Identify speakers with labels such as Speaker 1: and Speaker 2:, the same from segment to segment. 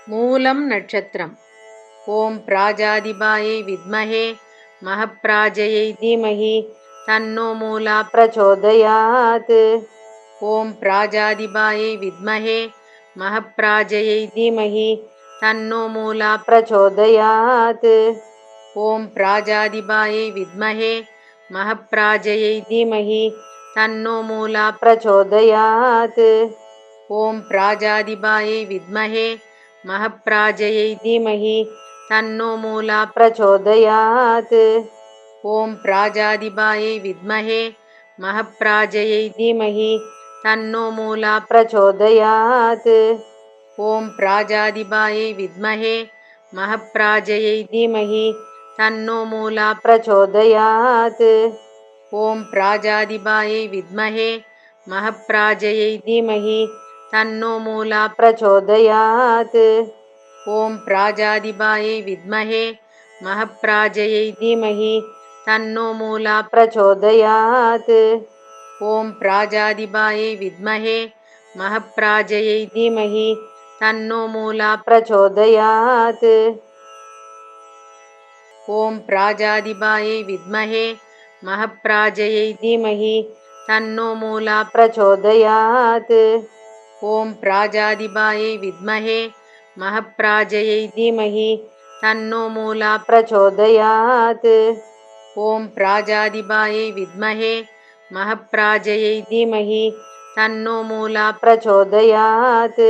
Speaker 1: मूलं नक्षत्रम्। ॐ प्राजादिबायै विद्महे महप्राजयै धीमहि तन्नो मूला प्रचोदयात्। ॐ प्राजादिबायै विद्महे महप्राजयै धीमहि तन्नो मूला प्रचोदयात्। ॐ प्राजादिबायै विद्महे महप्राजयै धीमहि तन्नो मूला प्रचोदयात्। ॐ प्राजादिबायै विद्महे महप्राजयै धीमहि तन्नो मूला प्रचोदयात्। ॐ प्राजादिबायै विद्महे महप्राजयै धीमहि तन्नो मूला प्रचोदयात्। ॐ प्राजादिबायै विद्महे महप्राजयै धीमहि तन्नो मूला प्रचोदयात्। ॐ प्राजादिबायै विद्महे महप्राजयै धीमहि तन्नो मूला प्रचोदयात्। ॐ प्राजादिबायै विद्महे महप्राजयै धीमहि तन्नो मूला प्रचोदयात्। ॐ प्राजादिबायै विद्महे महप्राजयै धीमहि तन्नो मूला प्रचोदयात्। ॐ प्राजादिबायै विद्महे महप्राजयै धीमहि तन्नो मूला प्रचोदयात्। ॐ प्राजादिबायै विद्महे महप्राजयै धीमहि तन्नो मूला प्रचोदयात्। ॐ प्राजादिबायै विद्महे महप्राजयै धीमहि तन्नो मूला प्रचोदयात्।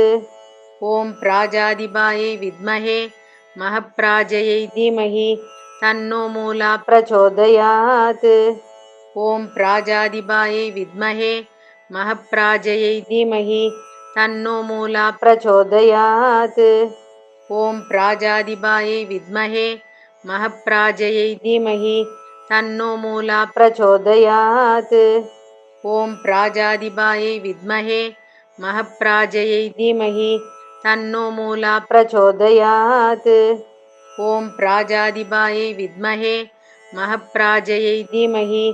Speaker 1: ॐ प्राजादिबायै विद्महे महप्राजयै धीमहि तन्नो मूला प्रचोदयात्। ॐ प्राजादिबायै विद्महे महप्राजयै धीमहि तन्नो मूला प्रचोदयात्। ॐ प्राजादिबायै विद्महे महप्राजयै धीमहि तन्नो मूला प्रचोदयात्। ॐ प्राजादिबायै विद्महे महप्राजयै धीमहि तन्नो मूला प्रचोदयात्। ॐ प्राजादिबायै विद्महे महप्राजयै धीमहि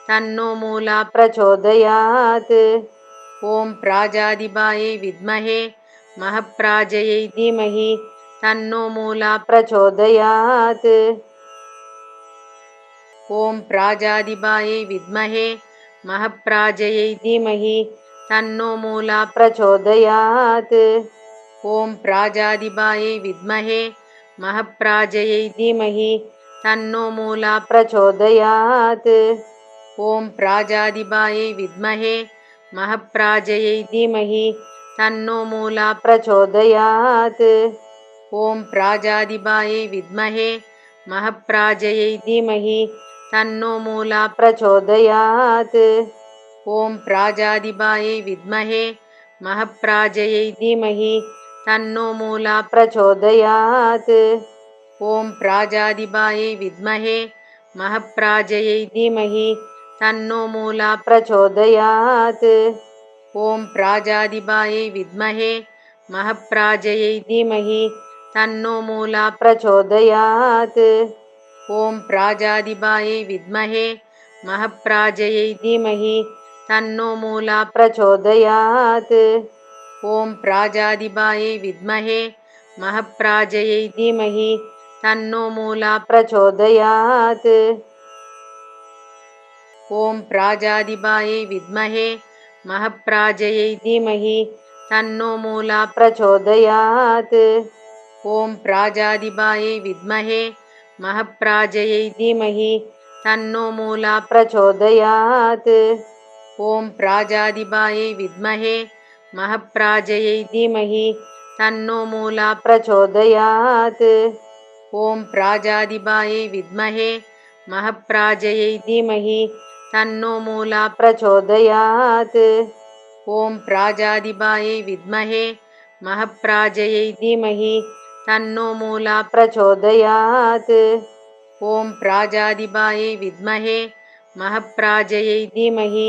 Speaker 1: तन्नो मूला प्रचोदयात्। ॐ प्राजादिबायै विद्महे महप्राजयै धीमहि तन्नो मूला प्रचोदयात्। ॐ प्राजादिबायै विद्महे महप्राजयै धीमहि तन्नो मूला प्रचोदयात्। ॐ प्राजादिबायै विद्महे महप्राजयै धीमहि तन्नो मूला प्रचोदयात्। ॐ प्राजादिबायै विद्महे महप्राजयै धीमहि तन्नो मूला प्रचोदयात्। ॐ प्राजादिबायै विद्महे महप्राजयै धीमहि तन्नो मूला प्रचोदयात्। ॐ प्राजादिबायै विद्महे महप्राजयै धीमहि तन्नो मूला प्रचोदयात्। ॐ प्राजादिबायै विद्महे महप्राजयै धीमहि तन्नो मूला प्रचोदयात्। ॐ प्राजादिबायै विद्महे महप्राजयै धीमहि तन्नो मूला प्रचोदयात्। ॐ प्राजादिबायै विद्महे महप्राजयै धीमहि तन्नो मूला प्रचोदयात्। ॐ प्राजादिबायै विद्महे महप्राजयै धीमहि तन्नो मूला प्रचोदयात्। ॐ प्राजादिबायै विद्महे महप्राजयै धीमहि तन्नो मूला प्रचोदयात्। ॐ प्राजादिबायै विद्महे महप्राजयै धीमहि तन्नो मूला प्रचोदयात्। ॐ प्राजादिबायै विद्महे महप्राजयै धीमहि तन्नो मूला प्रचोदयात्। ॐ प्राजादिबायै विद्महे महप्राजयै धीमहि तन्नो मूला प्रचोदयात्। ॐ प्राजादिबायै विद्महे महप्राजयै धीमहि तन्नो मूला प्रचोदयात्। ॐ प्राजादिबायै विद्महे महप्राजयै धीमहि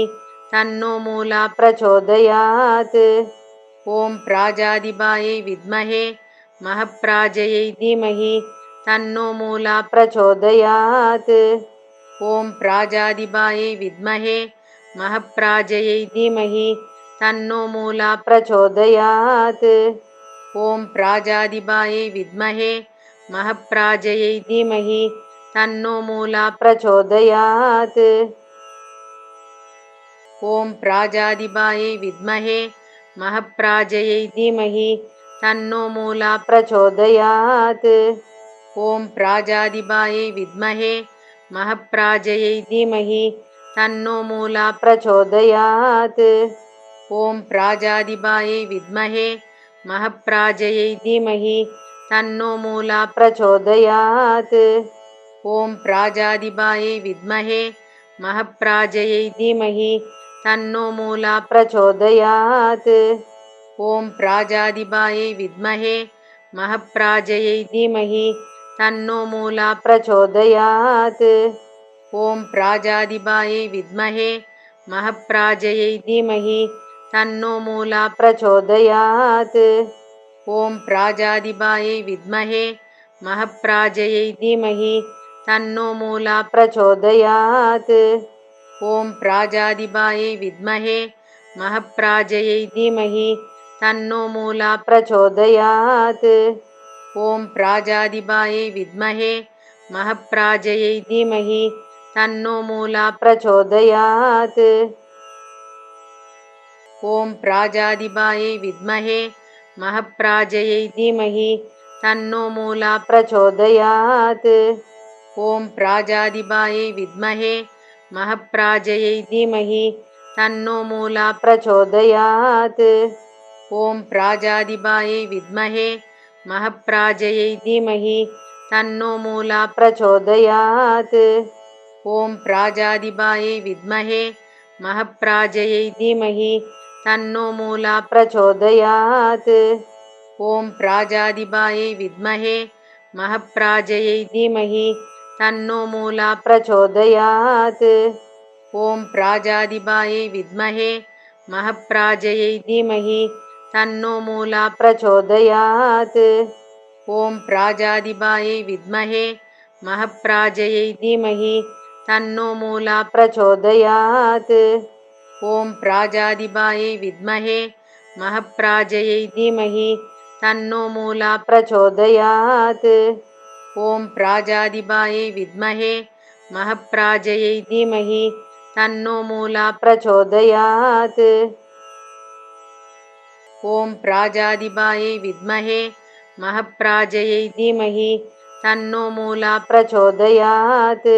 Speaker 1: तन्नो मूला प्रचोदयात्। ॐ प्राजादिबायै विद्महे महप्राजयै धीमहि तन्नो मूला प्रचोदयात्। ॐ प्राजादिबायै विद्महे महप्राजयै धीमहि तन्नो मूला प्रचोदयात्। ॐ प्राजादिबायै विद्महे महप्राजयै धीमहि तन्नो मूला प्रचोदयात्। ॐ प्राजादिबायै विद्महे महप्राजयै धीमहि तन्नो मूला प्रचोदयात्। ॐ प्राजादिबायै विद्महे महप्राजयै धीमहि तन्नो मूला प्रचोदयात्। ॐ प्राजादिबायै विद्महे महप्राजयै धीमहि तन्नो मूला प्रचोदयात्। ॐ प्राजादिबायै विद्महे महप्राजयै धीमहि तन्नो मूला प्रचोदयात्। ॐ प्राजादिबायै विद्महे महप्राजयै धीमहि तन्नो मूला प्रचोदयात्। ॐ प्राजादिबायै विद्महे महप्राजयै धीमहि तन्नो मूला प्रचोदयात्। ॐ प्राजादिबायै विद्महे महप्राजयै धीमहि तन्नो मूला प्रचोदयात्। ॐ प्राजादिबायै विद्महे महप्राजयै धीमहि तन्नो मूला प्रचोदयात्। ॐ प्राजादिबायै विद्महे महप्राजयै धीमहि तन्नो मूला प्रचोदयात्। ॐ प्राजादिबायै विद्महे महप्राजयै धीमहि तन्नो मूला प्रचोदयात्। ॐ प्राजादिबायै विद्महे महप्राजयै धीमहि तन्नो मूला प्रचोदयात्। ॐ प्राजादिबायै विद्महे महप्राजयै धीमहि तन्नो मूला प्रचोदयात्। ॐ प्राजादिबायै विद्महे महप्राजयै धीमहि तन्नो मूला प्रचोदयात्। ॐ प्राजादिबायै विद्महे महप्राजयै धीमहि तन्नो मूला प्रचोदयात्। ॐ प्राजादिबायै विद्महे महप्राजयै धीमहि तन्नो मूला प्रचोदयात्। ॐ प्राजादिबायै विद्महे महप्राजयै धीमहि तन्नो मूला प्रचोदयात्। ॐ प्राजादिबायै विद्महे महप्राजयै धीमहि तन्नो मूला प्रचोदयात्। ॐ प्राजादिबायै विद्महे महप्राजयै धीमहि तन्नो मूला प्रचोदयात्। ॐ प्राजादिबायै विद्महे महप्राजयै धीमहि तन्नो मूला प्रचोदयात्।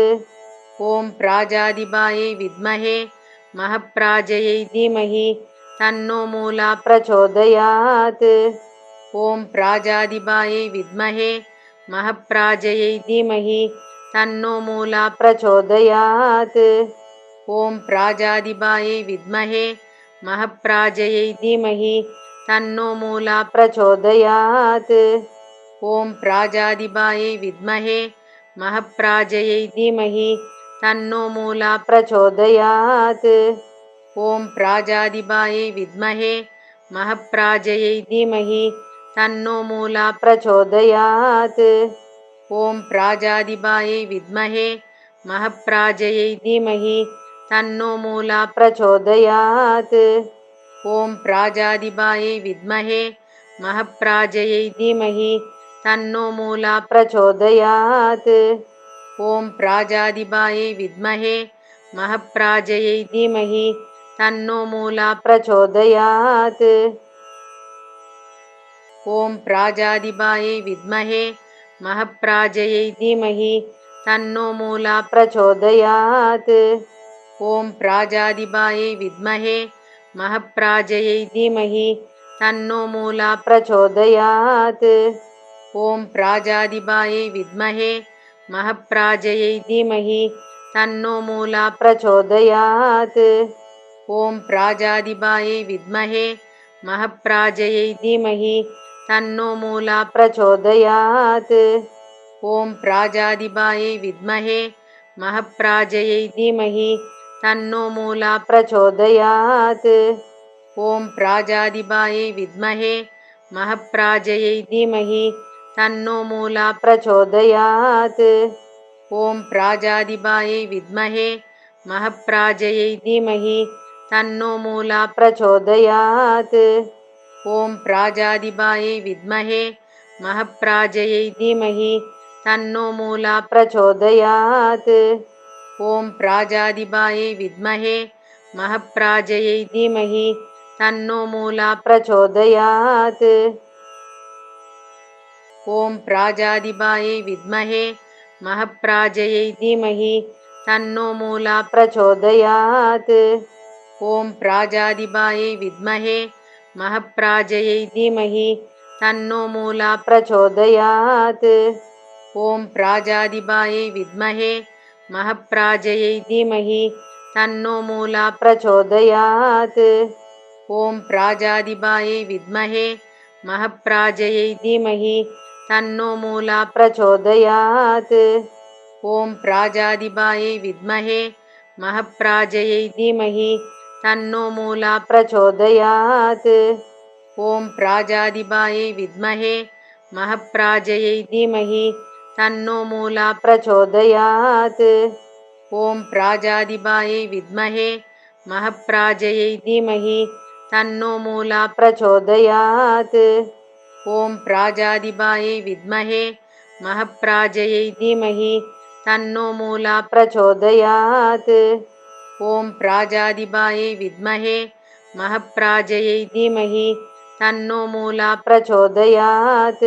Speaker 1: ॐ प्राजादिबायै विद्महे महप्राजयै धीमहि तन्नो मूला प्रचोदयात्। ॐ प्राजादिबायै विद्महे महप्राजयै धीमहि तन्नो मूला प्रचोदयात्। ॐ प्राजादिबायै विद्महे महप्राजयै धीमहि तन्नो मूला प्रचोदयात्। ॐ प्राजादिबायै विद्महे महप्राजयै धीमहि तन्नो मूला प्रचोदयात्। ॐ प्राजादिबायै विद्महे महप्राजयै धीमहि तन्नो मूला प्रचोदयात्। ॐ प्राजादिबायै विद्महे महप्राजयै धीमहि तन्नो मूला प्रचोदयात्। ॐ प्राजादिबायै विद्महे महप्राजयै धीमहि तन्नो मूला प्रचोदयात्। ॐ प्राजादिबायै विद्महे महप्राजयै धीमहि तन्नो मूला प्रचोदयात्। ॐ प्राजादिबायै विद्महे महप्राजयै धीमहि तन्नो मूला प्रचोदयात्। ॐ प्राजादिबायै विद्महे महप्राजयै धीमहि तन्नो मूला प्रचोदयात्। ॐ प्राजादिबायै विद्महे महप्राजयै धीमहि तन्नो मूला प्रचोदयात्। ॐ प्राजादिबायै विद्महे महप्राजयै धीमहि तन्नो मूला प्रचोदयात्। ॐ प्राजादिबायै विद्महे महप्राजयै धीमहि तन्नो मूला प्रचोदयात्। ॐ प्राजादिबायै विद्महे महप्राजयै धीमहि तन्नो मूला प्रचोदयात्। ॐ प्राजादिबायै विद्महे महप्राजयै धीमहि तन्नो मूला प्रचोदयात्। ॐ प्राजादिबायै विद्महे महप्राजयै धीमहि तन्नो मूला प्रचोदयात्। ॐ प्राजादिबायै विद्महे महप्राजयै धीमहि तन्नो मूला प्रचोदयात्। ॐ प्राजादिबायै विद्महे महप्राजयै धीमहि तन्नो मूला प्रचोदयात्। ॐ प्राजादिबायै विद्महे महप्राजयै धीमहि तन्नो मूला प्रचोदयात्। ॐ प्राजादिबायै विद्महे महप्राजयै धीमहि तन्नो मूला प्रचोदयात्। ॐ प्राजादिबायै विद्महे महप्राजयै धीमहि तन्नो मूला प्रचोदयात्। ॐ प्राजादिबायै विद्महे महप्राजयै धीमहि तन्नो मूला प्रचोदयात्। ॐ प्राजादिबायै विद्महे महप्राजयै धीमहि तन्नो मूला प्रचोदयात्। ॐ प्राजादिबायै विद्महे महप्राजयै धीमहि तन्नो मूला प्रचोदयात्। ॐ प्राजादिबायै विद्महे महप्राजयै धीमहि तन्नो मूला प्रचोदयात्। ॐ प्राजादिबायै विद्महे महप्राजयै धीमहि तन्नो मूला प्रचोदयात्।